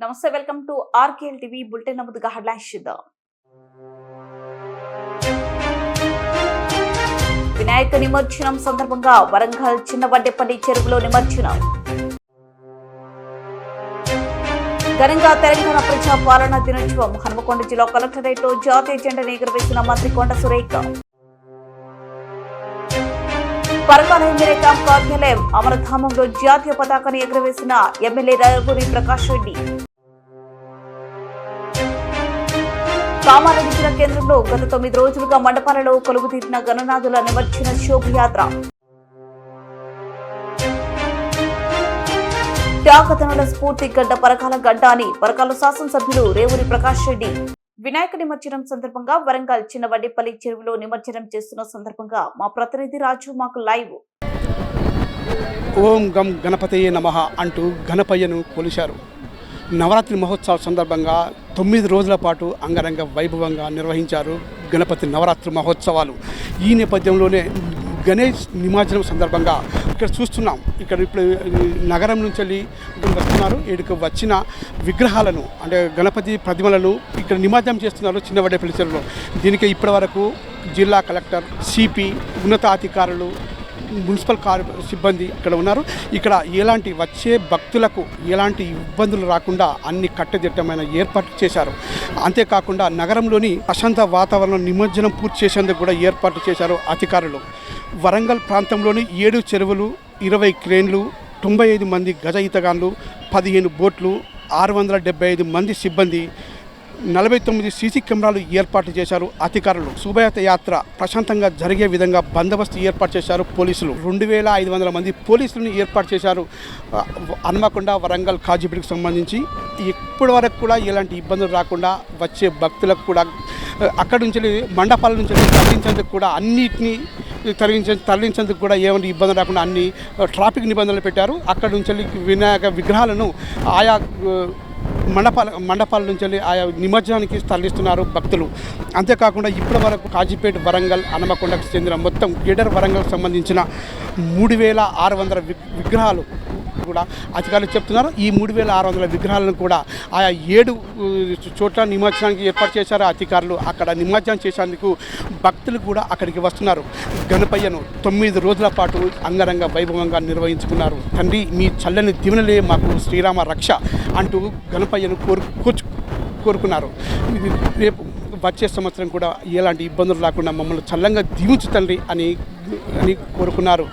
నమస్తే, welcome to ఆర్కేఎల్ TV bulletin. ముందుగా headlines చూద్దాం. వినాయక నిమజ్జనం సందర్భంగా వరంగల్ చిన్నవడ్డేపల్లి చెరువులో నిమజ్జనం. ఘనంగా తెలంగాణ ప్రజా పాలనా దినోత్సవం. హన్మకొండ జిల్లా కలెక్టరేట్లో జాతీయ జెండాను ఎగురవేసిన మంత్రి కొండ సురేఖ. పరకాల ఎమ్మెల్యే క్యాంప్ కార్యాలయం అమరధామంలో జాతీయ పతాకాన్ని ఎగురవేసిన ఎమ్మెల్యే రేవూరి ప్రకాష్ రెడ్డి. కామారెడ్డి జిల్లా కేంద్రంలో గత 9 రోజులుగా మండపాలలో కొలువుతీరిన గణనాథుల నిమజ్జన శోభయాత్ర. త్యాగతనుల స్ఫూర్తి గడ్డ పరకాల గడ్డ అని పరకాల శాసనసభ్యులు రేవూరి ప్రకాష్ రెడ్డి. వినాయక నిమజ్జనం సందర్భంగా వరంగల్ చిన్నవడ్డేపల్లి చెరువులో నిమజ్జనం చేస్తున్న సందర్భంగా మా ప్రతినిధి రాజు మాకు లైవ్. ఓం గం గణపతయే నమః అంటూ గణపయ్యను కొలిచారు. నవరాత్రి మహోత్సవాల సందర్భంగా 9 రోజుల పాటు అంగరంగ వైభవంగా నిర్వహించారు గణపతి నవరాత్రి మహోత్సవాలు. ఈ నేపథ్యంలోనే గణేష్ నిమజ్జనం సందర్భంగా ఇక్కడ చూస్తున్నాం. ఇక్కడ ఇప్పుడు నగరం నుంచి వెళ్ళి వస్తున్నారు. ఇక్కడికి వచ్చిన విగ్రహాలను అంటే గణపతి ప్రతిమలను ఇక్కడ నిమజ్జనం చేస్తున్నారు చిన్నవడ్డేపల్లి చెరువులో. దీనికి ఇప్పటి వరకు జిల్లా కలెక్టర్, సిపి, ఉన్నతాధికారులు, మున్సిపల్ సిబ్బంది ఇక్కడ ఉన్నారు. ఇక్కడ ఎలాంటి వచ్చే భక్తులకు ఎలాంటి ఇబ్బందులు రాకుండా అన్ని కట్టుదిట్టమైన ఏర్పాట్లు చేశారు. అంతేకాకుండా నగరంలోని ప్రశాంత వాతావరణం నిమజ్జనం పూర్తి చేసేందుకు కూడా ఏర్పాట్లు చేశారు అధికారులు. వరంగల్ ప్రాంతంలోని 7 చెరువులు, 20 క్రేన్లు, 95 మంది గజ ఈతగాన్లు, 15 బోట్లు, 675 మంది సిబ్బంది, 49 సీసీ కెమెరాలు ఏర్పాటు చేశారు అధికారులు. శోభయాత్ర యాత్ర ప్రశాంతంగా జరిగే విధంగా బందోబస్తు ఏర్పాటు చేశారు పోలీసులు. 2500 మంది పోలీసులను ఏర్పాటు చేశారు. హన్మకొండ, వరంగల్, కాజీపేటకు సంబంధించి ఇప్పటి వరకు కూడా ఎలాంటి ఇబ్బందులు రాకుండా వచ్చే భక్తులకు కూడా అక్కడి నుంచి మండపాల నుంచి తరలించేందుకు కూడా అన్నిటినీ తరలించేందుకు కూడా ఏమైనా ఇబ్బంది రాకుండా అన్ని ట్రాఫిక్ నిబంధనలు పెట్టారు. అక్కడి నుంచి వినాయక విగ్రహాలను ఆయా మండపాల నుంచి ఆయా నిమజ్జనానికి తరలిస్తున్నారు భక్తులు. అంతేకాకుండా ఇప్పటి వరకు కాజీపేట, వరంగల్, హన్మకొండకు చెందిన మొత్తం గ్రేటర్ వరంగల్కి సంబంధించిన 3600 విగ్రహాలు కూడా అధికారులు చెప్తున్నారు. ఈ 3600 విగ్రహాలను కూడా ఆయా 7 చోట్ల నిమజ్జనానికి ఏర్పాటు చేశారు అధికారులు. అక్కడ నిమజ్జనం చేసేందుకు భక్తులు కూడా అక్కడికి వస్తున్నారు. గణపయ్యను 9 రోజుల పాటు అంగరంగ వైభవంగా నిర్వహించుకున్నారు. తండ్రి మీ చల్లని దీవెనలే మాకు శ్రీరామ రక్ష అంటూ గణపయ్యను కోరుకున్నారు. రేపు వచ్చే సంవత్సరం కూడా ఎలాంటి ఇబ్బందులు రాకుండా మమ్మల్ని చల్లంగా దీవించు తండ్రి అని కోరుకున్నారు.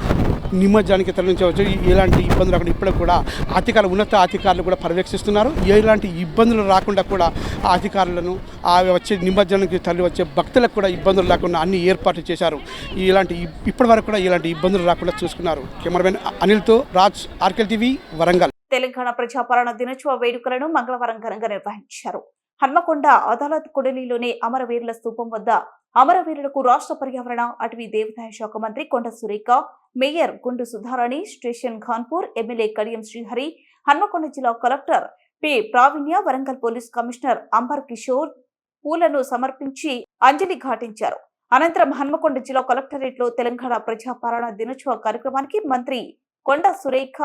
నిమజ్జనానికి తరలించవచ్చు. ఎలాంటి ఇబ్బందులు రాకుండా ఇప్పుడు కూడా ఉన్నత అధికారులు కూడా పర్యవేక్షిస్తున్నారు. ఎలాంటి ఇబ్బందులు రాకుండా కూడా ఆ అధికారులను వచ్చే నిమజ్జనానికి తరలి వచ్చే భక్తులకు కూడా ఇబ్బందులు రాకుండా అన్ని ఏర్పాట్లు చేశారు. ఇప్పటి వరకు కూడా ఎలాంటి ఇబ్బందులు రాకుండా చూసుకున్నారు. కెమెరామెన్ అనిల్తో రాజ్, ఆర్కేఎల్ టీవీ, వరంగల్. తెలంగాణ ప్రజాపాలన దినోత్సవ వేడుకలను మంగళవారం ఘనంగా నిర్వహించారు. హన్మకొండ అదాలత్ కొడలిలోని అమరవీరుల స్తూపం వద్ద అమరవీరులకు రాష్ట్ర పర్యావరణ, అటవీ, దేవాదాయ శాఖ మంత్రి కొండ Surekha, mayor Gundu Sudharani, Station Khanpur MLA Kadiyam Srihari, Hanamkonda జిల్లా collector P Praveenya, Warangal police commissioner Ambar Kishore పూలను సమర్పించి అంజలి ఘాటించారు. అనంతరం హన్మకొండ జిల్లా కలెక్టరేట్లో తెలంగాణ ప్రజాపాలన దినోత్సవ కార్యక్రమానికి మంత్రి కొండ సురేఖ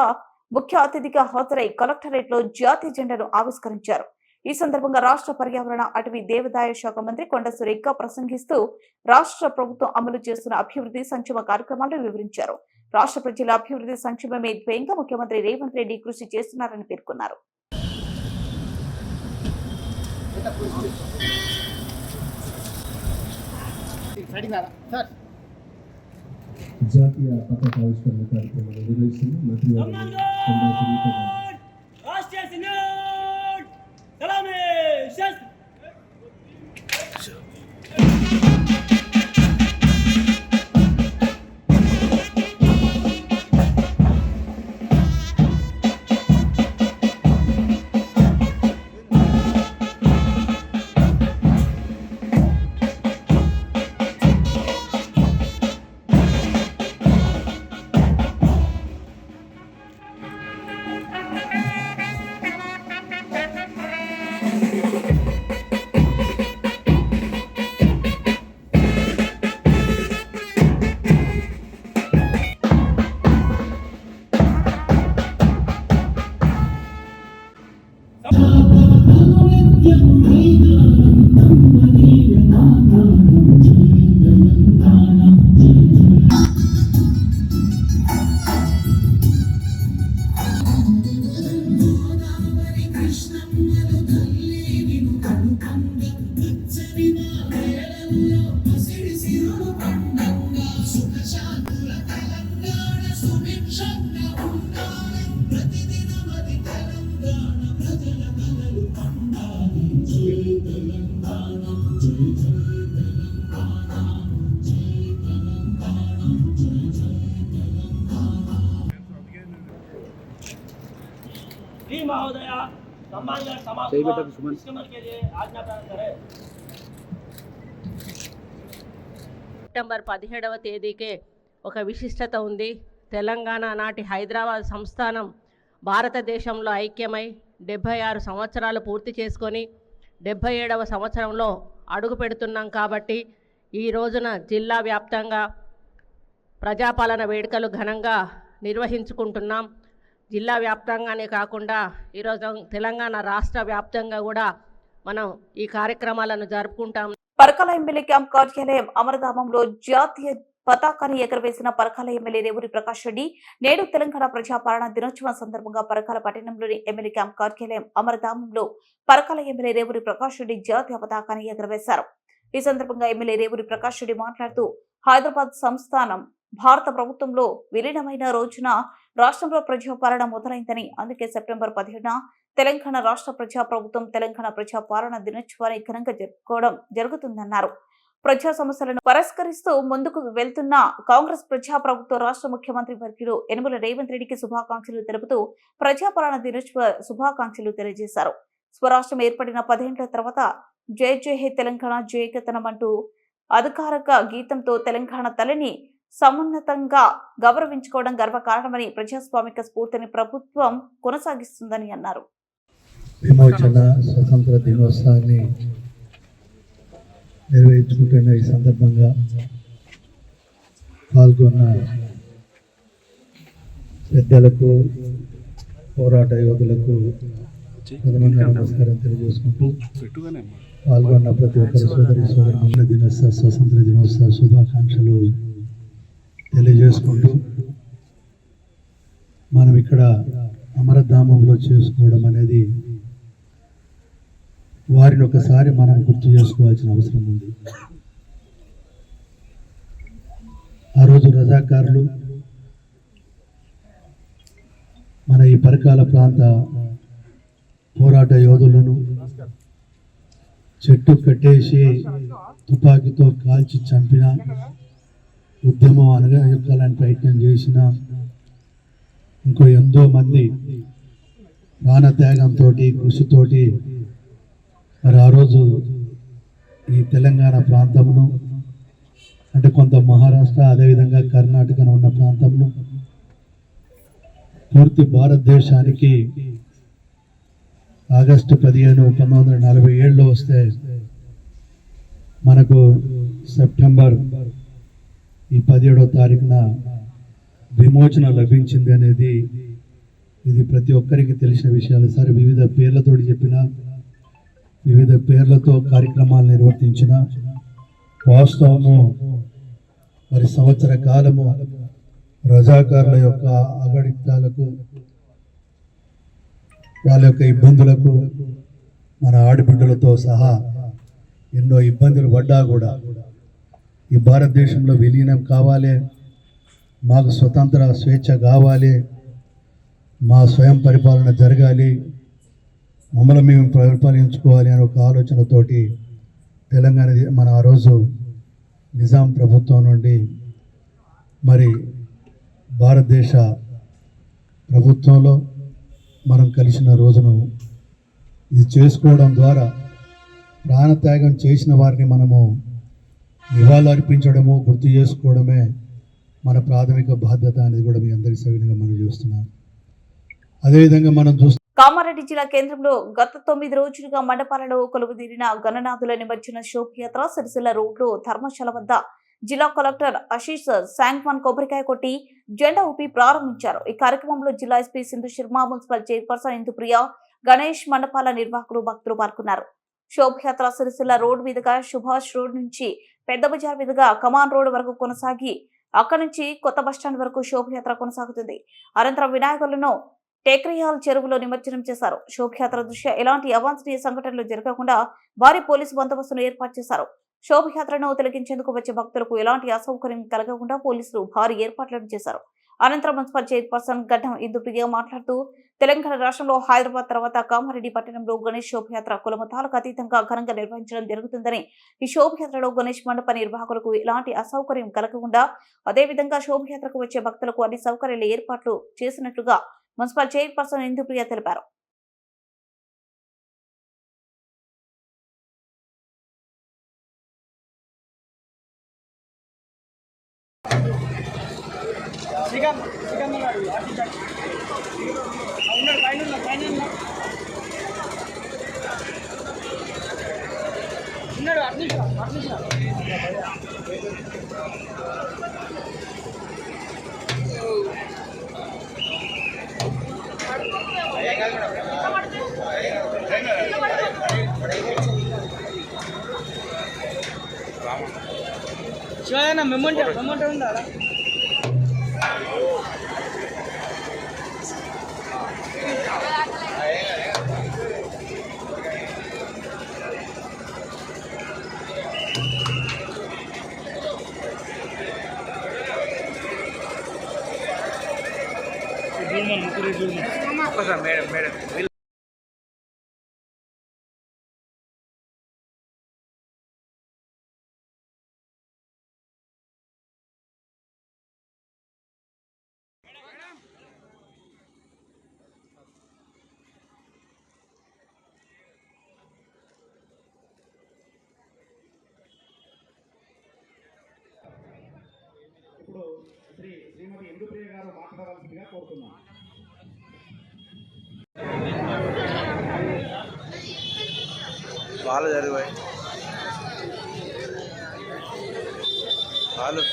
ముఖ్య అతిథిగా హాజరై కలెక్టరేట్లో జాతీయ జెండాను ఆవిష్కరించారు. ఈ సందర్భంగా రాష్ట్ర పర్యావరణ, అటవీ, దేవాదాయ శాఖ మంత్రి కొండ సురేఖ ప్రసంగిస్తూ రాష్ట్ర ప్రభుత్వం అమలు చేస్తున్న అభివృద్ధి సంక్షేమ కార్యక్రమాలను వివరించారు. రాష్ట్ర ప్రజల అభివృద్ధి సంక్షేమమే ధ్యేయంగా ముఖ్యమంత్రి రేవంత్ రెడ్డి కృషి చేస్తున్నారని పేర్కొన్నారు. జాతీయ పతాకావిష్కరణ కార్యక్రమాన్ని నిర్వహిస్తున్న మంత్రి श्री महोदय सम्मान समाप्त के लिए आज्ञा प्रदान करें। సెప్టెంబర్ 17వ తేదీకే ఒక విశిష్టత ఉంది. తెలంగాణ నాటి హైదరాబాద్ సంస్థానం భారతదేశంలో ఐక్యమై 76 సంవత్సరాలు పూర్తి చేసుకొని 77వ సంవత్సరంలో అడుగు పెడుతున్నాం. కాబట్టి ఈ రోజున జిల్లా వ్యాప్తంగా ప్రజాపాలన వేడుకలు ఘనంగా నిర్వహించుకుంటున్నాం. జిల్లా వ్యాప్తంగానే కాకుండా ఈరోజు తెలంగాణ రాష్ట్ర వ్యాప్తంగా కూడా మనం ఈ కార్యక్రమాలను జరుపుకుంటాం. పరకాల ఎమ్మెల్యే క్యాంప్ కార్యాలయం అమరధామంలో జాతీయ పతాకాన్ని ఎగరవేసిన పరకాల ఎమ్మెల్యే రేవూరి ప్రకాష్ రెడ్డి నేడు తెలంగాణ ప్రజాపాలన దినోత్సవం సందర్భంగా పరకాల పట్టణంలోని ఎమ్మెల్యే క్యాంప్ కార్యాలయం అమరధామంలో పరకాల ఎమ్మెల్యే రేవూరి ప్రకాష్ రెడ్డి జాతీయ పతాకాన్ని ఎగరవేశారు. ఈ సందర్భంగా ఎమ్మెల్యే రేవూరి ప్రకాష్ రెడ్డి మాట్లాడుతూ హైదరాబాద్ సంస్థానం భారత ప్రభుత్వంలో విలీనమైన రోజున రాష్ట్రంలో ప్రజాపాలన మొదలైందని, అందుకే సెప్టెంబర్ 17న తెలంగాణ రాష్ట్ర ప్రజా ప్రభుత్వం తెలంగాణ ప్రజాపాలన దినోత్సవాన్ని ఘనంగా జరుపుకోవడం జరుగుతుందన్నారు. ప్రజా సమస్యలను పరిష్కరిస్తూ ముందుకు వెళ్తున్న కాంగ్రెస్ ప్రజా ప్రభుత్వ రాష్ట్ర ముఖ్యమంత్రి వర్యులు యనమల రేవంత్ రెడ్డికి శుభాకాంక్షలు తెలుపుతూ ప్రజాపాలన దినోత్సవ శుభాకాంక్షలు తెలియజేశారు. స్వరాష్ట్రం ఏర్పడిన 10 ఏళ్ల తర్వాత జై జై హే తెలంగాణ జయకేతనం అంటూ అధికారిక గీతంతో తెలంగాణ తల్లిని సమున్నతంగా గౌరవించుకోవడం గర్వకారణమని, ప్రజాస్వామిక స్ఫూర్తిని ప్రభుత్వం కొనసాగిస్తుందని అన్నారు. విమోచన స్వతంత్ర దినోత్సవాన్ని నిర్వహించుకుంటున్న ఈ సందర్భంగా పాల్గొన్న పెద్దలకు, పోరాట యోధులకు ప్రథమంగా నమస్కారం తెలియజేసుకుంటూ పాల్గొన్న ప్రతి ఒక్కరి సోదరి దినోత్సవ స్వతంత్ర దినోత్సవ శుభాకాంక్షలు తెలియజేసుకుంటూ మనం ఇక్కడ అమరధామంలో చేసుకోవడం అనేది వారిని ఒకసారి మనం గుర్తు చేసుకోవాల్సిన అవసరం ఉంది. ఆ రోజు రజాకారులు మన ఈ పరకాల ప్రాంత పోరాట యోధులను చెట్టు కట్టేసి తుపాకీతో కాల్చి చంపిన, ఉద్యమం అనగాలని ప్రయత్నం చేసిన, ఇంకో ఎంతో మంది ప్రాణత్యాగంతో కృషితోటి మరి ఆ రోజు ఈ తెలంగాణ ప్రాంతంను, అంటే కొంత మహారాష్ట్ర అదేవిధంగా కర్ణాటకను ఉన్న ప్రాంతంను పూర్తి భారతదేశానికి ఆగస్టు 15, 1947లో వస్తే మనకు సెప్టెంబర్ ఈ 17వ తారీఖున విమోచన లభించింది అనేది ఇది ప్రతి ఒక్కరికి తెలిసిన విషయాలు. సరే, వివిధ పేర్లతో చెప్పిన, వివిధ పేర్లతో కార్యక్రమాలు నిర్వర్తించిన వాస్తవము మరి సంవత్సర కాలము రజాకారుల యొక్క అగడిత్యాలకు, వాళ్ళ యొక్క ఇబ్బందులకు మన ఆడబిడ్డలతో సహా ఎన్నో ఇబ్బందులు పడ్డా కూడా ఈ భారతదేశంలో విలీనం కావాలి, మాకు స్వతంత్ర స్వేచ్ఛ కావాలి, మా స్వయం పరిపాలన జరగాలి, మమ్మల్ని మేము పరిపాలించుకోవాలి అనే ఒక ఆలోచనతోటి తెలంగాణ మన ఆ రోజు నిజాం ప్రభుత్వం నుండి మరి భారతదేశ ప్రభుత్వంలో మనం కలిసిన రోజును ఇది చేసుకోవడం ద్వారా ప్రాణత్యాగం చేసిన వారిని మనము నివాళులర్పించడము, గుర్తు చేసుకోవడమే మన ప్రాథమిక బాధ్యత అనేది కూడా మీ అందరి సవినీయంగా మనం చూస్తున్నాం. అదేవిధంగా మనం కామారెడ్డి జిల్లా కేంద్రంలో గత 9 రోజులుగా మండపాలలో కొలువుదీరిన గణనాథుల నిమజ్జన శోభయాత్ర సిరిసిల్ల రోడ్లో ధర్మశాల వద్ద జిల్లా కలెక్టర్ ఆశీష్ శాంక్వాన్ కొబ్బరికాయ కొట్టి జెండా ఊపి ప్రారంభించారు. ఈ కార్యక్రమంలో జిల్లా SP Sindhu Sharma, municipal chairperson Indupriya, Ganesh మండపాల నిర్వాహకులు, భక్తులు పాల్గొన్నారు. శోభయాత్ర సిరిసిల్ల రోడ్ మీదుగా సుభాష్ రోడ్ నుంచి పెద్ద బజార్ మీదుగా కమాన్ రోడ్ వరకు కొనసాగి అక్కడి నుంచి కొత్త బస్టాండ్ వరకు శోభయాత్ర కొనసాగుతుంది. అనంతరం వినాయకులను టేక్రియాల్ చెరువులో నిమజ్జనం చేశారు. శోభయాత్ర దృష్ట్యా ఎలాంటి అవాంఛనీయ సంఘటనలు జరగకుండా భారీ పోలీసు బందోబస్తును ఏర్పాటు చేశారు. శోభయాత్రను తిలకించేందుకు వచ్చే భక్తులకు ఎలాంటి అసౌకర్యం కలగకుండా పోలీసులు భారీ ఏర్పాట్లను చేశారు. అనంతరం మున్సిపల్ చైర్పర్సన్ గడ్డం ఇందుప్రియ మాట్లాడుతూ తెలంగాణ రాష్ట్రంలో హైదరాబాద్ తర్వాత కామారెడ్డి పట్టణంలో గణేష్ శోభయాత్ర కులమతాలకు అతీతంగా ఘనంగా నిర్వహించడం జరుగుతుందని, ఈ శోభయాత్రలో గణేష్ మండప నిర్వాహకులకు ఎలాంటి అసౌకర్యం కలగకుండా అదేవిధంగా శోభయాత్రకు వచ్చే భక్తులకు అన్ని సౌకర్యాల ఏర్పాట్లు చేసినట్లుగా మున్సిపల్ చైర్పర్సన్ ఇందుప్రియ తెలిపారు. శివయ్య మెమంటో ఉందా? మేడం ఇప్పుడు శ్రీమతి ఎండుప్రియ గారు మాట్లాడవలసిందిగా కోరుతున్నాం. బాగా జరిగాయి వాళ్ళు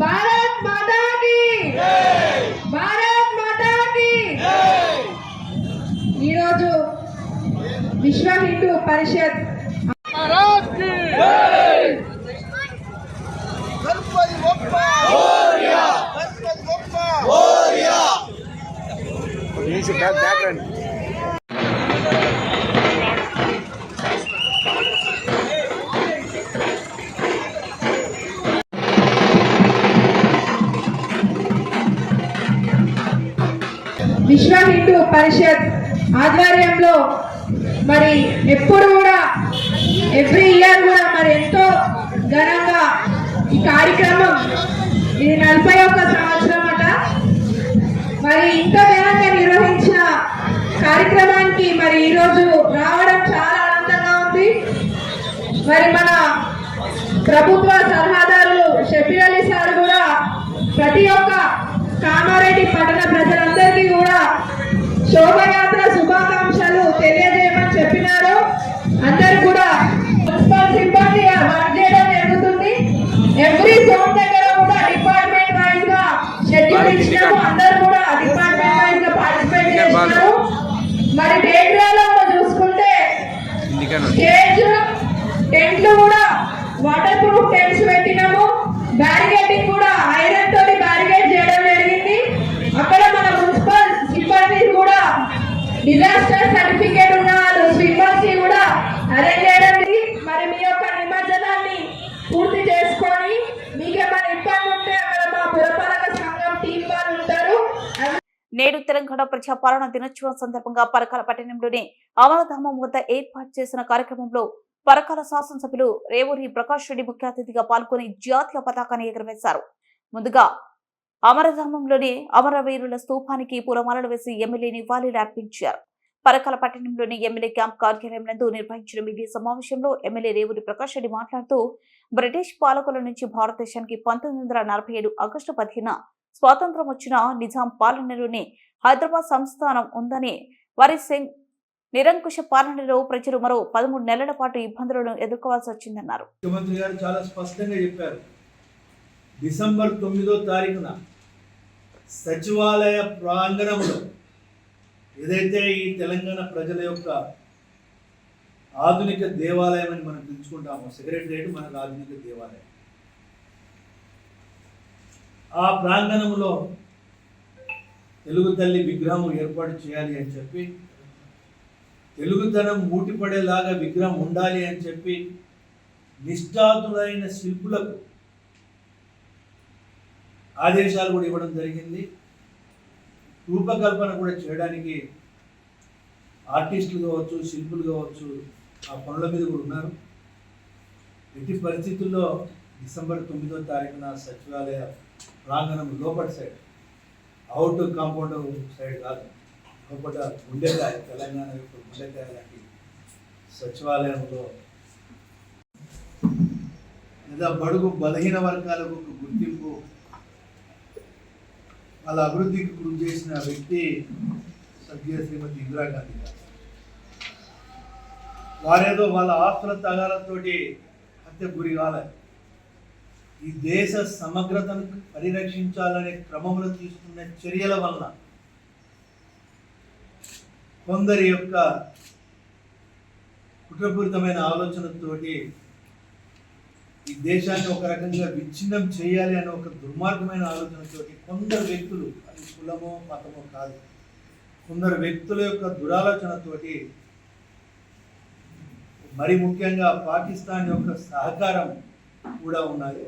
भारत माता की भारत माता की ఈరోజు విశ్వ హిందూ పరిషత్ విశ్వ హిందూ పరిషత్ ఆధ్వర్యంలో మరి ఎప్పుడు కూడా ఎవ్రీ ఇయర్ కూడా మరి ఎంతో ఘనంగా ఈ కార్యక్రమం ఇది 41 సంవత్సరం అట. మరి ఇంత ఘనంగా నిర్వహించిన కార్యక్రమానికి మరి ఈరోజు రావడం చాలా ఆనందంగా ఉంది. మరి మన ప్రభుత్వ సలహాదారులు షబీర్ అలీ సార్ కూడా ప్రతి ఒక్క కామారెడ్డి పట్టణ ప్రజలందరికీ కూడా శోభయాత్ర శుభాకాంక్షలు తెలియజేయమని చెప్పినారు. అందరు కూడా మున్సిపల్ సిబ్బంది వర్క్ చేయడం జరుగుతుంది. ఎవ్రీ జోన్ దగ్గర కూడా డిపార్ట్మెంట్ వైజ్ గా షెడ్యూల్ ఇచ్చినాము. అందరు కూడా డిపార్ట్మెంట్ వైజ్ గా పార్టిసిపేట్ చేస్తున్నారు. మరి డేగ్రాలో చూసుకుంటే స్టేజ్ టెంట్లు కూడా వాటర్ ప్రూఫ్ టెంట్స్ పెట్టినాము. బ్యారికేడింగ్ కూడా ఐరన్ తోటి బ్యారికేడ్ చేయడం జరిగింది. అక్కడ మన మున్సిపల్ సిబ్బంది కూడా డిజాస్టర్ సర్టిఫికేట్ ఉన్న వాళ్ళు స్విమ్మర్స్ కూడా అరేంజ్ చేయడం. మరి మీ యొక్క నిమజ్జనాన్ని పూర్తి చేసుకొని మీకేమైనా ఇబ్బంది ఉంటే అక్కడ మా పురపాలక సంఘం టీం వాళ్ళు ఉంటారు. నేడు తెలంగాణ ప్రజాపాలన దినోత్సవం సందర్భంగా పరకాల పట్టణంలోని అమరధామం వద్ద ఏర్పాటు చేసిన కార్యక్రమంలో పరకాల శాసనసభ్యులు రేవూరి ప్రకాష్ రెడ్డి ముఖ్య అతిథిగా పాల్గొని జాతీయ పతాకాన్ని ఎగురవేశారు. ముందుగా అమరధామంలోని అమరవీరుల స్తూపానికి పూలమాలలు వేసి ఎమ్మెల్యే నివాళులు అర్పించారు. పరకాల పట్టణంలోని ఎమ్మెల్యే క్యాంప్ కార్యాలయం నందు నిర్వహించిన మీడియా సమావేశంలో ఎమ్మెల్యే రేవూరి ప్రకాష్ రెడ్డి మాట్లాడుతూ బ్రిటిష్ పాలకుల నుంచి భారతదేశానికి 1947 ఆగస్టు 15 స్వాతంత్రం వచ్చిన నిజాం పాలనలోని హైదరాబాద్ సంస్థానం ఉందని, వారి నిరంకుశ పాలనలో ప్రజలు మరో 13 నెలల పాటు ఇబ్బందులను ఎదుర్కోవాల్సి వచ్చిందన్నారు. ముఖ్యమంత్రి గారు చాలా స్పష్టంగా చెప్పారు. డిసెంబర్ 9వ తారీఖున సచివాలయ ప్రాంగణంలో ఏదైతే ఈ తెలంగాణ ప్రజల యొక్క ఆధునిక దేవాలయం అని మనం పిలుచుకుంటామో, సెక్రటరియట్ మనకు ఆధునిక దేవాలయం, ఆ ప్రాంగణంలో తెలుగు తల్లి విగ్రహం ఏర్పాటు చేయాలి అని చెప్పి, తెలుగుతనం మూటిపడేలాగా విగ్రహం ఉండాలి అని చెప్పి నిష్ఠాతులైన శిల్పులకు ఆదేశాలు కూడా ఇవ్వడం జరిగింది. రూపకల్పన కూడా చేయడానికి ఆర్టిస్టులు కావచ్చు, శిల్పులు కావచ్చు, ఆ పనుల మీద కూడా ఉన్నారు. ఎట్టి పరిస్థితుల్లో డిసెంబర్ 9వ తారీఖున సచివాలయ ప్రాంగణం లోపటి సైడ్, అవుట్ కాంపౌండ్ సైడ్ కాదు, లోపల గుండెకాయ, తెలంగాణ యొక్క గుండెకాయ లాంటి సచివాలయంలో లేదా బడుగు బలహీన వర్గాలకు ఒక గుర్తింపు, వాళ్ళ అభివృద్ధికి కృషి చేసిన వ్యక్తి స్వర్గీయ శ్రీమతి ఇందిరాగాంధీ గారు. వారేదో వాళ్ళ ఆస్తుల తగాలతోటి హత్య గురి కాలేదు. ఈ దేశ సమగ్రతను పరిరక్షించాలనే క్రమంలో తీసుకున్న చర్యల వలన కొందరి యొక్క కుట్రపూరితమైన ఆలోచనతోటి ఈ దేశాన్ని ఒక రకంగా విచ్ఛిన్నం చేయాలి అనే ఒక దుర్మార్గమైన ఆలోచనతోటి కొందరు వ్యక్తులు, అది కులమో మతమో కాదు, కొందరు వ్యక్తుల యొక్క దురాలోచనతోటి, మరి ముఖ్యంగా పాకిస్తాన్ యొక్క సహకారం కూడా ఉన్నది.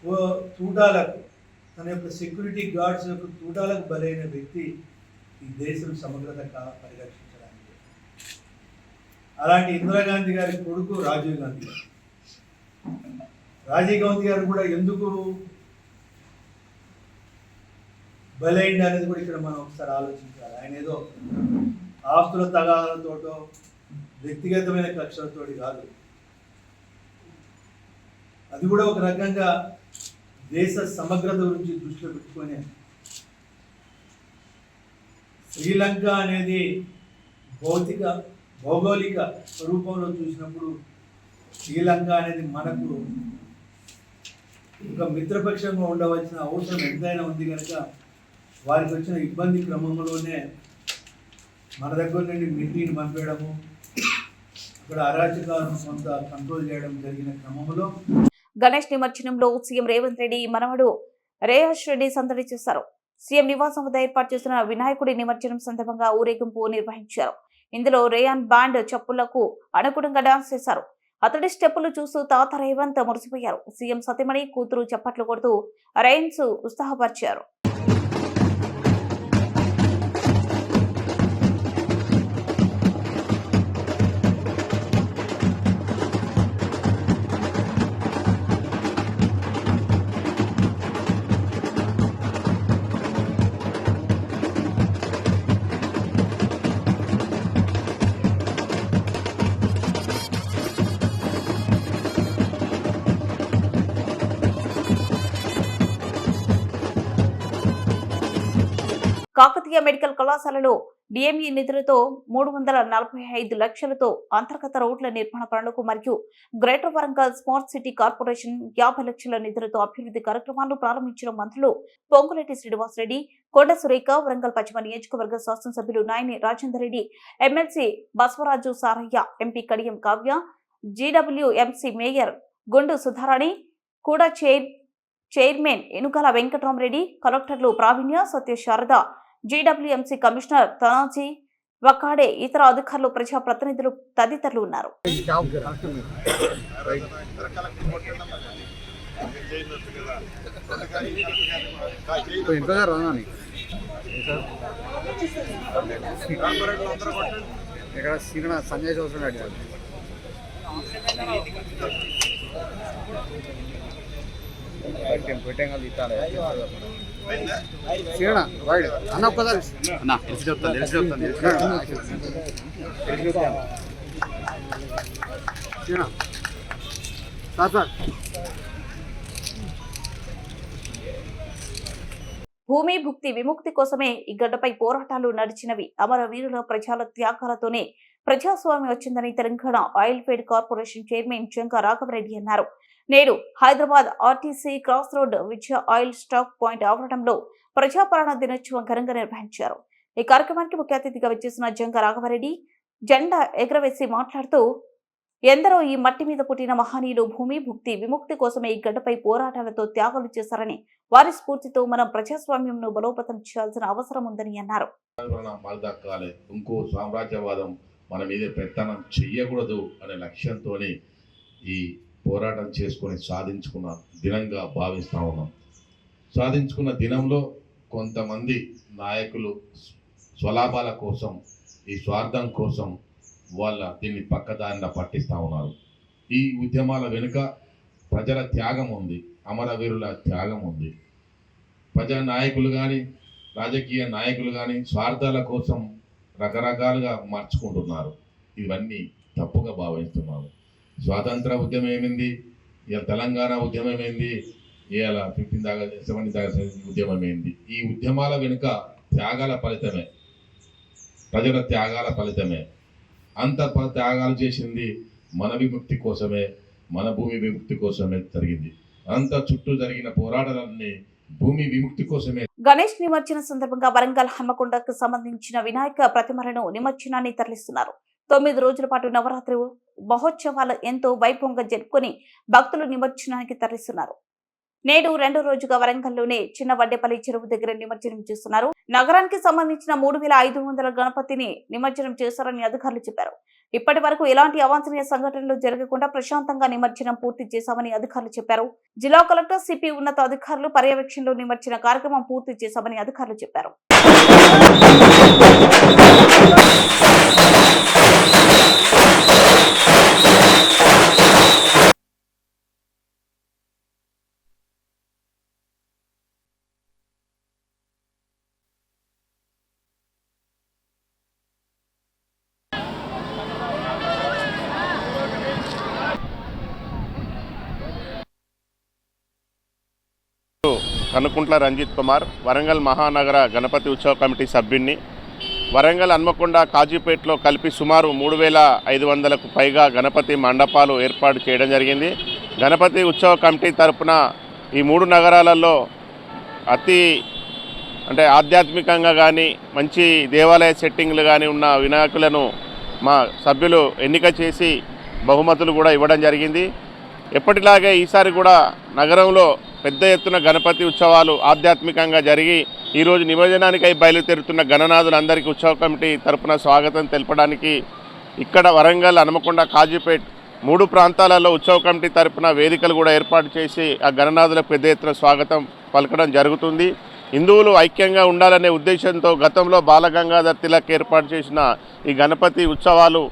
ఓ తూటాలకు, తన యొక్క సెక్యూరిటీ గార్డ్స్ యొక్క తూటాలకు బలైన వ్యక్తి ఈ దేశం సమగ్రత పరిరక్షించడానికి. అలాంటి ఇందిరాగాంధీ గారి కొడుకు రాజీవ్ గాంధీ గారు. రాజీవ్ గాంధీ గారు కూడా ఎందుకు బలైంది అనేది కూడా ఇక్కడ మనం ఒకసారి ఆలోచించాలి. ఆయన ఏదో ఆస్తుల తగాదాలతోటో వ్యక్తిగతమైన కక్షలతోటి కాదు, అది కూడా ఒక రకంగా దేశ సమగ్రత గురించి దృష్టిలో పెట్టుకొని, శ్రీలంక అనేది భౌగోళిక స్వరూపంలో చూసినప్పుడు శ్రీలంక అనేది మనకు ఒక మిత్రపక్షంగా ఉండవలసిన అవసరం ఎంతైనా ఉంది కనుక వారికి వచ్చిన ఇబ్బంది క్రమంలోనే మన దగ్గర నుండి మిలిటరీని పంపేయడము, ఇక్కడ అరాచకాలను కొంత కంట్రోల్ చేయడం జరిగిన క్రమంలో గణేష్ నిమజ్జనంలో సీఎం రేవంత్ రెడ్డి మనవడు రేహర్ష్ రెడ్డి సందడి చేశారు. సీఎం నివాసం వద్ద ఏర్పాటు చేసిన వినాయకుడి నిమజ్జనం సందర్భంగా ఊరేగింపు నిర్వహించారు. ఇందులో రేయాన్ బ్యాండ్ చప్పులకు అనుగుణంగా డాన్స్ చేశారు. అతడి స్టెప్పులు చూస్తూ తాత రేవంత్ మురిసిపోయారు. సీఎం సతీమణి కూతురు చప్పట్లు కొడుతూ రైన్స్ ఉత్సాహపరిచారు. కాకతీయ మెడికల్ కళాశాలలో డిఎంఈ నిధులతో 345 లక్షలతో అంతర్గత రోడ్ల నిర్మాణ పనులకు మరియు greater Warangal smart city corporation 50 లక్షల నిధులతో అభివృద్ధి కార్యక్రమాలను ప్రారంభించిన మంత్రులు పొంగులేటి శ్రీనివాసరెడ్డి, కొండ సురేఖ, వరంగల్ పశ్చిమ నియోజకవర్గ శాసనసభ్యులు Nayini Rajender Reddy, MLC Basavaraju Saraiah, MP Kadiyam Kavya, GWMC mayor Gundu Sudharani, కూడా చైర్మన్ ఎనుగల వెంకటరామరెడ్డి, కలెక్టర్లు ప్రావీణ్య, సత్య శారద, జీడబ్ల్యూఎంసీ కమిషనర్ తనాజీ వకాడే, ఇతర అధికారులు, ప్రజాప్రతినిధులు తదితరులు ఉన్నారు. సంజయ్ చూస్తున్నాడు అన్న ఒక్కసారి భూమి భుక్తి విముక్తి కోసమే ఈ గడ్డపై పోరాటాలు నడిచినవి. అమరవీరుల ప్రజల త్యాగాలతోనే ప్రజాస్వామ్యం వచ్చిందని Telangana oil feed corporation chairman Janga Raghava Reddy అన్నారు. నేడు Hyderabad RTC cross road Vijaya oil stock point ఆవరణంలో ప్రజాపాలన దినోత్సవం ఘనంగా నిర్వహించారు. ఈ కార్యక్రమానికి ముఖ్య అతిథిగా వచ్చేసిన జంగా రాఘవరెడ్డి జెండా ఎగరవేసి మాట్లాడుతూ, ఎందరో ఈ మట్టి మీద పుట్టిన మహనీయులు భూమి భుక్తి విముక్తి కోసమే ఈ గడ్డపై పోరాటాలతో త్యాగాలు చేశారని, వారి స్ఫూర్తితో మనం ప్రజాస్వామ్యంను బలోపేతం చేయాల్సిన అవసరం ఉందని అన్నారు. ఇంకో సామ్రాజ్యవాదం మన మీద పెత్తనం చెయ్యకూడదు అనే లక్ష్యంతో ఈ పోరాటం చేసుకొని సాధించుకున్న దినంగా భావిస్తూ ఉన్నాం. సాధించుకున్న దినంలో కొంతమంది నాయకులు స్వలాభాల కోసం, ఈ స్వార్థం కోసం దీన్ని పక్కదారిన పట్టిస్తూ ఉన్నారు. ఈ ఉద్యమాల వెనుక ప్రజల త్యాగం ఉంది, అమరవీరుల త్యాగం ఉంది. ప్రజా నాయకులు కానీ రాజకీయ నాయకులు కానీ స్వార్థాల కోసం రకరకాలుగా మార్చుకుంటున్నారు. ఇవన్నీ తప్పుగా భావిస్తున్నారు. స్వాతంత్ర ఉద్యమం ఏమైంది, ఇవాళ తెలంగాణ ఉద్యమం ఏంది, ఇవాళ 17 ఉద్యమం ఏంది. ఈ ఉద్యమాల వెనుక త్యాగాల ఫలితమే, ప్రజల త్యాగాల ఫలితమే. అంత త్యాగాలు చేసింది మన విముక్తి కోసమే, మన భూమి విముక్తి కోసమే జరిగింది. అంత చుట్టూ జరిగిన పోరాటాలన్నీ భూమి విముక్తి కోసమే. గణేష్ నిమజ్జనం సందర్భంగా వరంగల్ హన్మకొండకు సంబంధించిన వినాయక ప్రతిమలను నిమజ్జనాన్ని తరలిస్తున్నారు. 9 రోజుల పాటు నవరాత్రి మహోత్సవాలు ఎంతో వైభవంగా జరుపుకొని భక్తులు నిమజ్జనానికి తరలిస్తున్నారు. నేడు 2వ రోజుగా వరంగల్లోనే చిన్న వడ్డేపల్లి చెరువు దగ్గర నిమజ్జనం చేస్తున్నారు. నగరానికి సంబంధించిన 3500 గణపతిని నిమజ్జనం చేశారని అధికారులు చెప్పారు. ఇప్పటి వరకు ఎలాంటి అవాంఛనీయ సంఘటనలు జరగకుండా ప్రశాంతంగా నిమజ్జనం పూర్తి చేశామని అధికారులు చెప్పారు. జిల్లా కలెక్టర్ సిపి ఉన్నత అధికారులు పర్యవేక్షణలో నిమజ్జన కార్యక్రమం పూర్తి చేశామని అధికారులు చెప్పారు. కనుకుంట్ల రంజిత్ కుమార్, వరంగల్ మహానగర గణపతి ఉత్సవ కమిటీ సభ్యుడిని. వరంగల్ హన్మకొండ కాజీపేటలో కలిపి సుమారు 3500కు పైగా గణపతి మండపాలు ఏర్పాటు చేయడం జరిగింది. గణపతి ఉత్సవ కమిటీ తరపున ఈ 3 నగరాలలో ఆధ్యాత్మికంగా కానీ మంచి దేవాలయ సెట్టింగ్లు కానీ ఉన్న వినాయకులను మా సభ్యులు ఎన్నిక చేసి బహుమతులు కూడా ఇవ్వడం జరిగింది. ఎప్పటిలాగే ఈసారి కూడా నగరంలో పెద్ద ఎత్తున గణపతి ఉత్సవాలు ఆధ్యాత్మికంగా జరిగి ఈరోజు నిమజ్జనానికై బయలుదేరుతున్న గణనాథులందరికీ ఉత్సవ కమిటీ తరపున స్వాగతం తెలపడానికి ఇక్కడ వరంగల్, హన్మకొండ, కాజీపేట్ 3 ప్రాంతాలలో ఉత్సవ కమిటీ తరపున వేదికలు కూడా ఏర్పాటు చేసి ఆ గణనాథులకు పెద్ద ఎత్తున స్వాగతం పలకడం జరుగుతుంది. హిందువులు ఐక్యంగా ఉండాలనే ఉద్దేశంతో గతంలో బాలగంగాధర్ తిలక్ ఏర్పాటు చేసిన ఈ గణపతి ఉత్సవాలు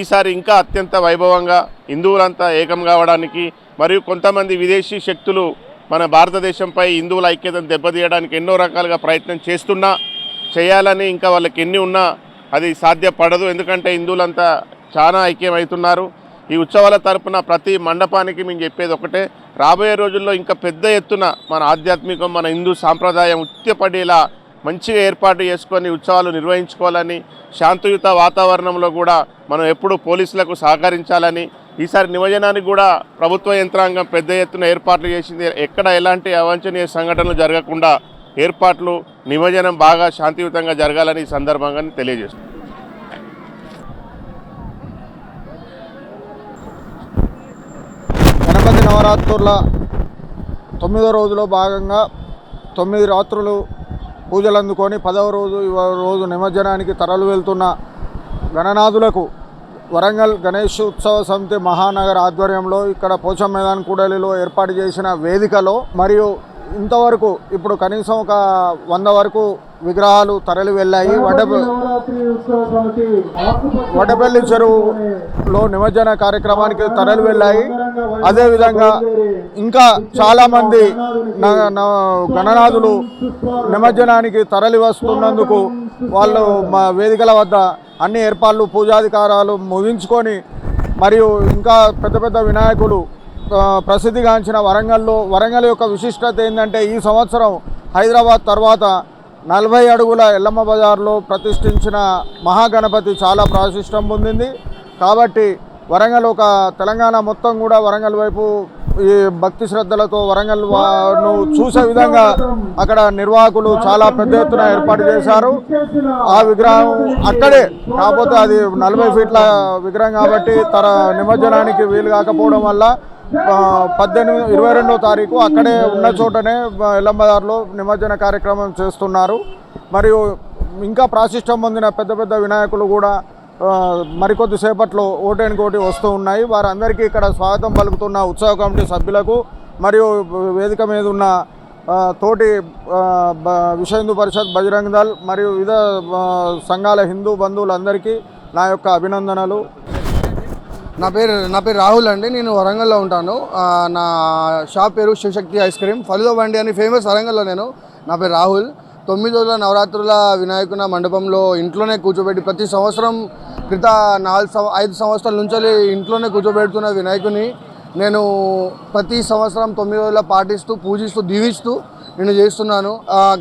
ఈసారి ఇంకా అత్యంత వైభవంగా హిందువులంతా ఏకం కావడానికి మరియు కొంతమంది విదేశీ శక్తులు మన భారతదేశంపై హిందువుల ఐక్యతను దెబ్బతీయడానికి ఎన్నో రకాలుగా ప్రయత్నం చేయాలని ఇంకా వాళ్ళకి ఎన్ని ఉన్నా అది సాధ్యపడదు. ఎందుకంటే హిందువులంతా చాలా ఐక్యమవుతున్నారు. ఈ ఉత్సవాల తరపున ప్రతి మండపానికి మేము చెప్పేది ఒకటే, రాబోయే రోజుల్లో ఇంకా పెద్ద ఎత్తున మన ఆధ్యాత్మికం, మన హిందూ సాంప్రదాయం ఉత్యపడేలా మంచిగా ఏర్పాటు చేసుకొని ఉత్సవాలు నిర్వహించుకోవాలని, శాంతియుత వాతావరణంలో కూడా మనం ఎప్పుడూ పోలీసులకు సహకరించాలని, ఈసారి నిమజ్జనానికి కూడా ప్రభుత్వ యంత్రాంగం పెద్ద ఎత్తున ఏర్పాట్లు చేసింది. ఎక్కడ ఎలాంటి అవాంఛనీయ సంఘటనలు జరగకుండా ఏర్పాట్లు, నిమజ్జనం బాగా శాంతియుతంగా జరగాలని ఈ సందర్భంగా తెలియజేస్తుంది. గణపతి నవరాత్రుల 9వ రోజులో భాగంగా 9 రాత్రులు పూజలు అందుకొని 10వ రోజు నిమజ్జనానికి తరలి వెళ్తున్న గణనాథులకు వరంగల్ గణేష్ ఉత్సవ సమితి మహానగర్ ఆధ్వర్యంలో ఇక్కడ పోచం మైదాన్ కూడలిలో ఏర్పాటు చేసిన వేదికలో మరియు ఇంతవరకు ఇప్పుడు కనీసం ఒక 100 వరకు విగ్రహాలు తరలి వెళ్ళాయి. వడ్డపల్లి చెరువులో నిమజ్జన కార్యక్రమానికి తరలి వెళ్ళాయి. అదేవిధంగా ఇంకా చాలామంది గణనాథులు నిమజ్జనానికి తరలి వస్తున్నందుకు వాళ్ళు మా వేదికల వద్ద అన్ని ఏర్పాట్లు, పూజాధికారాలు ముగించుకొని మరియు ఇంకా పెద్ద పెద్ద వినాయకులు ప్రసిద్ధిగాంచిన వరంగల్ యొక్క విశిష్టత ఏంటంటే ఈ సంవత్సరం హైదరాబాద్ తర్వాత 40 అడుగుల ఎల్లమ్మ బజార్లో ప్రతిష్ఠించిన మహాగణపతి చాలా ప్రాశస్త్యం పొందింది. కాబట్టి వరంగల్ ఒక తెలంగాణ మొత్తం కూడా వరంగల్ వైపు ఈ భక్తి శ్రద్ధలతో వరంగల్ను చూసే విధంగా అక్కడ నిర్వాహకులు చాలా పెద్ద ఎత్తున ఏర్పాటు చేశారు. ఆ విగ్రహం అక్కడే, కాకపోతే అది 40 ఫీట్ల విగ్రహం కాబట్టి నిమజ్జనానికి వీలు కాకపోవడం వల్ల 22వ తారీఖు అక్కడే ఉన్న చోటనే ఎల్లంబదార్లో నిమజ్జన కార్యక్రమం చేస్తున్నారు. మరియు ఇంకా ప్రాశస్త్యం పొందిన పెద్ద పెద్ద వినాయకులు కూడా మరికొద్ది సేపట్లో ఓటేనుకోటి వస్తూ ఉన్నాయి. వారందరికీ ఇక్కడ స్వాగతం పలుకుతున్న ఉత్సవ కమిటీ సభ్యులకు మరియు వేదిక మీద ఉన్న తోటి విశ్వ హిందూ పరిషత్, బజరంగ్ దళ్ మరియు వివిధ సంఘాల హిందూ బంధువులందరికీ నా యొక్క అభినందనలు. నా పేరు రాహుల్ అండి. నేను వరంగల్లో ఉంటాను. నా షాప్ పేరు శివశక్తి ఐస్ క్రీమ్, ఫలుదా బండి అని ఫేమస్ వరంగల్లో. నా పేరు రాహుల్. 9 రోజుల నవరాత్రుల వినాయకుని మండపంలో ఇంట్లోనే కూర్చోబెట్టి ప్రతి సంవత్సరం క్రిత 5 సంవత్సరాల నుంచి ఇంట్లోనే కూర్చోబెడుతున్న వినాయకుని నేను ప్రతి సంవత్సరం 9 రోజుల పాటిస్తూ పూజిస్తూ దీవిస్తూ నేను చేస్తున్నాను.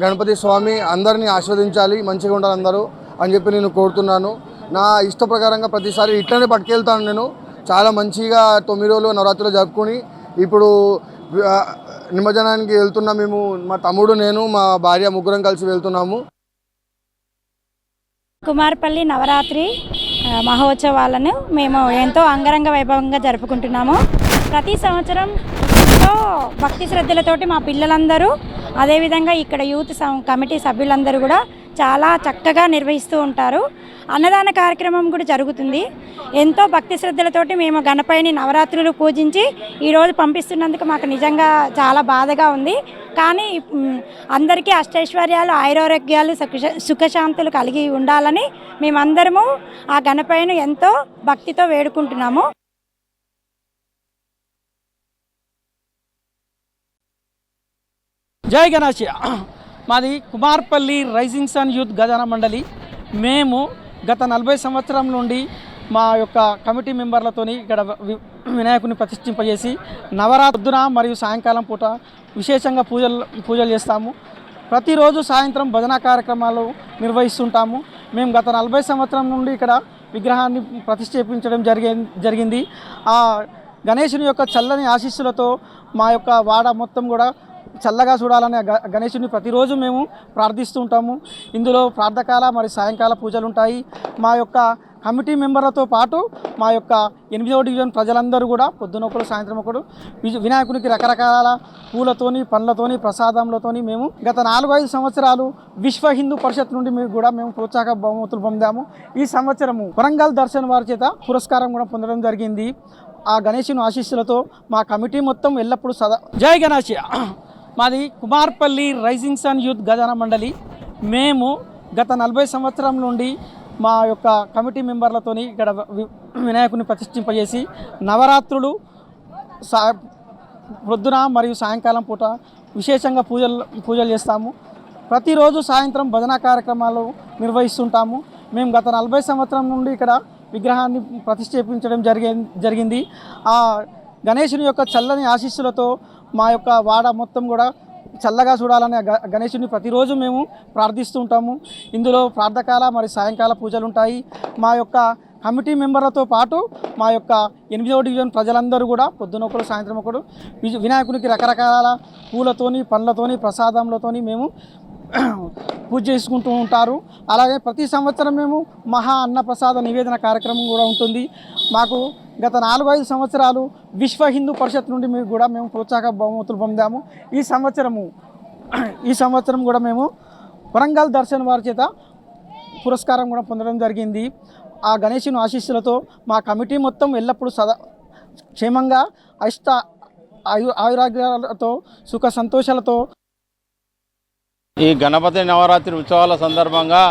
గణపతి స్వామి అందరినీ ఆశీర్వదించాలి, మంచిగా ఉండాలి అందరూ అని చెప్పి నేను కోరుతున్నాను. నా ఇష్ట ప్రకారంగా ప్రతిసారి ఇట్లనే పట్టుకెళ్తాను. నేను చాలా మంచిగా 9 రోజులు నవరాత్రులు జరుపుకొని ఇప్పుడు నిమజ్జనానికి వెళ్తున్నాం. మేము మా తమ్ముడు, నేను, మా భార్య ముగ్గురం కలిసి వెళ్తున్నాము. కుమార్పల్లి నవరాత్రి మహోత్సవాలను మేము ఎంతో అంగరంగ వైభవంగా జరుపుకుంటున్నాము. ప్రతి సంవత్సరం ఎంతో భక్తి శ్రద్ధలతోటి మా పిల్లలందరూ, అదేవిధంగా ఇక్కడ యూత్ కమిటీ సభ్యులందరూ కూడా చాలా చక్కగా నిర్వహిస్తూ ఉంటారు. అన్నదాన కార్యక్రమం కూడా జరుగుతుంది. ఎంతో భక్తి శ్రద్ధలతోటి మేము గణపతిని నవరాత్రులు పూజించి ఈరోజు పంపిస్తున్నందుకు మాకు నిజంగా చాలా బాధగా ఉంది. కానీ అందరికీ అష్టైశ్వర్యాలు, ఆయురారోగ్యాలు, సుఖశాంతులు కలిగి ఉండాలని మేమందరము ఆ గణపతిని ఎంతో భక్తితో వేడుకుంటున్నాము. జై గణేష్. మాది కుమార్పల్లి రైజింగ్ సన్ యూత్ గజాన మండలి. మేము గత 40 సంవత్సరం నుండి మా యొక్క కమిటీ మెంబర్లతోని ఇక్కడ వినాయకుని ప్రతిష్ఠింపజేసి నవరాత్రున మరియు సాయంకాలం పూట విశేషంగా పూజలు చేస్తాము. ప్రతిరోజు సాయంత్రం భజన కార్యక్రమాలు నిర్వహిస్తుంటాము. మేము గత 40 సంవత్సరం నుండి ఇక్కడ విగ్రహాన్ని ప్రతిష్ఠించడం జరిగింది. ఆ గణేశుని యొక్క చల్లని ఆశీస్సులతో మా యొక్క వాడ మొత్తం కూడా చల్లగా చూడాలనే గణేశుని ప్రతిరోజు మేము ప్రార్థిస్తూ ఉంటాము. ఇందులో ప్రార్థకాల మరియు సాయంకాల పూజలు ఉంటాయి. మా యొక్క కమిటీ మెంబర్లతో పాటు మా యొక్క 8వ డివిజన్ ప్రజలందరూ కూడా పొద్దున ఒకరు సాయంత్రం ఒకరు వినాయకునికి రకరకాల పూలతోని, పండ్లతోని, ప్రసాదంలతోని మేము గత 4-5 సంవత్సరాలు విశ్వ హిందూ పరిషత్ నుండి మేము ప్రోత్సాహక బహుమతులు పొందాము. ఈ సంవత్సరము వరంగల్ దర్శన్ వారి చేత పురస్కారం కూడా పొందడం జరిగింది. ఆ గణేశుని ఆశీస్సులతో మా కమిటీ మొత్తం ఎల్లప్పుడూ జై గణేష్. మాది కుమార్పల్లి రైజింగ్ సన్ యూత్ గజాన మండలి. మేము గత 40 సంవత్సరం నుండి మా యొక్క కమిటీ మెంబర్లతోని ఇక్కడ వినాయకుని ప్రతిష్ఠింపజేసి నవరాత్రులు పొద్దున మరియు సాయంకాలం పూట విశేషంగా పూజలు చేస్తాము. ప్రతిరోజు సాయంత్రం భజన కార్యక్రమాలు నిర్వహిస్తుంటాము. మేము గత 40 సంవత్సరం నుండి ఇక్కడ విగ్రహాన్ని ప్రతిష్ఠించడం జరిగింది. ఆ గణేశుని యొక్క చల్లని ఆశీస్సులతో మా యొక్క వాడ మొత్తం కూడా చల్లగా చూడాలనే గణేశుని ప్రతిరోజు మేము ప్రార్థిస్తూ ఉంటాము. ఇందులో ప్రార్థకాల మరియు సాయంకాల పూజలు ఉంటాయి. మా యొక్క కమిటీ మెంబర్లతో పాటు మా యొక్క 8వ డివిజన్ ప్రజలందరూ కూడా పొద్దున ఒకరు సాయంత్రం ఒకరు వినాయకునికి రకరకాల పూలతోని, పండ్లతోని, ప్రసాదంలతోని మేము పూజ చేసుకుంటూ ఉంటారు. అలాగే ప్రతి సంవత్సరం మేము మహా అన్నప్రసాద నివేదన కార్యక్రమం కూడా ఉంటుంది. మాకు గత 4-5 సంవత్సరాలు విశ్వ హిందూ పరిషత్ నుండి మేము ప్రోత్సాహక బహుమతులు పొందాము. ఈ సంవత్సరం కూడా మేము వరంగల్ దర్శన్ వారి చేత పురస్కారం కూడా పొందడం జరిగింది. ఆ గణేశుని ఆశీస్సులతో మా కమిటీ మొత్తం ఎల్లప్పుడూ క్షేమంగా ఆయురాగ్యాలతో సుఖ సంతోషాలతో. ఈ గణపతి నవరాత్రి ఉత్సవాల సందర్భంగా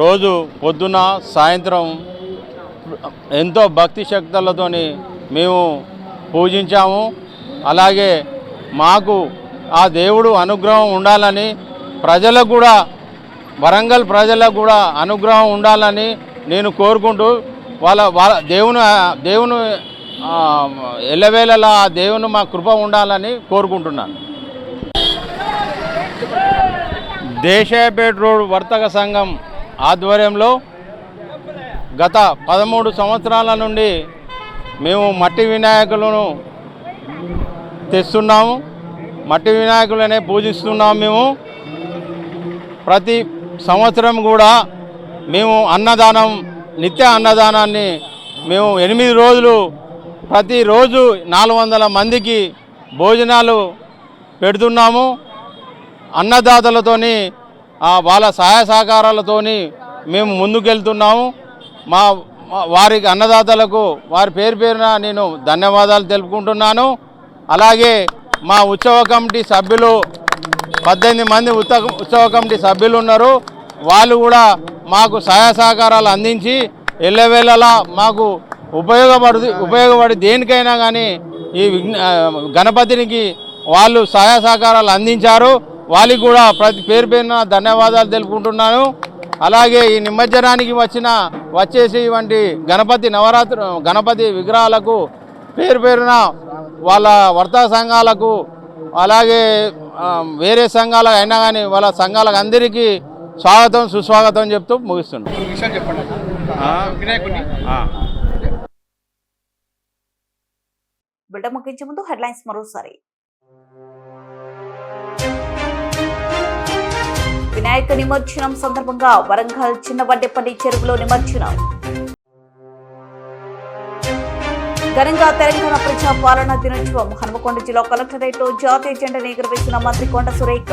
రోజు పొద్దున సాయంత్రం ఎంతో భక్తి శక్తులతోని మేము పూజించాము. అలాగే మాకు ఆ దేవుడు అనుగ్రహం ఉండాలని, ప్రజలకు కూడా, వరంగల్ ప్రజలకు కూడా అనుగ్రహం ఉండాలని నేను కోరుకుంటూ వాళ్ళ దేవుని ఎల్లవేళలా ఆ దేవుని మా కృప ఉండాలని కోరుకుంటున్నాను. దేశాయపేట రోడ్ వర్తక సంఘం ఆధ్వర్యంలో గత 13 సంవత్సరాల నుండి మేము మట్టి వినాయకులను తెస్తున్నాము. మట్టి వినాయకులనే పూజిస్తున్నాము. మేము ప్రతి సంవత్సరం కూడా మేము నిత్య అన్నదానాన్ని మేము 8 రోజులు ప్రతిరోజు 400 మందికి భోజనాలు పెడుతున్నాము. అన్నదాతలతోని వాళ్ళ సహాయ సహకారాలతోని మేము ముందుకెళ్తున్నాము. వారికి అన్నదాతలకు వారి పేరున నేను ధన్యవాదాలు తెలుపుకుంటున్నాను. అలాగే మా ఉత్సవ కమిటీ సభ్యులు 18 మంది ఉత్సవ కమిటీ సభ్యులు ఉన్నారు. వాళ్ళు కూడా మాకు సహాయ సహకారాలు అందించి ఎల్లవేళలా మాకు ఉపయోగపడి దేనికైనా కానీ ఈ గణపతినికి వాళ్ళు సహాయ సహకారాలు అందించారు. వాళ్ళకి కూడా ప్రతి పేరున ధన్యవాదాలు తెలుపుకుంటున్నాను. అలాగే ఈ నిమజ్జనానికి వచ్చేసి ఇవంటి గణపతి విగ్రహాలకు పేరున వాళ్ళ వర్తక సంఘాలకు అలాగే వేరే సంఘాలకు అయినా కానీ వాళ్ళ సంఘాలకు అందరికీ స్వాగతం సుస్వాగతం చెప్తూ ముగిస్తున్నాం. బిడ్డ ముగించే ముందు హెడ్లైన్స్ మరోసారి. వినాయక నిమజ్జనం సందర్భంగా వరంగల్ చిన్నవడ్డేపల్లి చెరువులో నిమజ్జనం. ఘనంగా తెలంగాణ ప్రజా పాలనా దినోత్సవం. హన్మకొండ జిల్లా కలెక్టరేట్ లో జాతీయ జెండాను ఎగురవేసిన మంత్రి కొండ సురేఖ.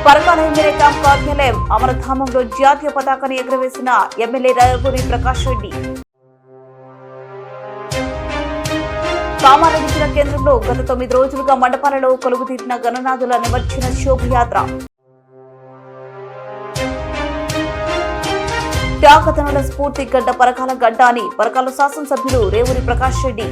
పరకాల ఎమ్మెల్యే క్యాంప్ కార్యాలయం అమరధామంలో జాతీయ పతాకాన్ని ఎగురవేసిన ఎమ్మెల్యే రఘురి ప్రకాష్ రెడ్డి. కామారెడ్డి జిల్లా కేంద్రంలో గత 9 రోజులుగా మండపాలలో కొలువుతీరిన గణనాథుల నిమజ్జన శోభయాత్ర. త్యాగతనుల స్ఫూర్తి గడ్డ పరకాల గడ్డ అని పరకాల శాసనసభ్యులు రేవూరి ప్రకాష్ రెడ్డి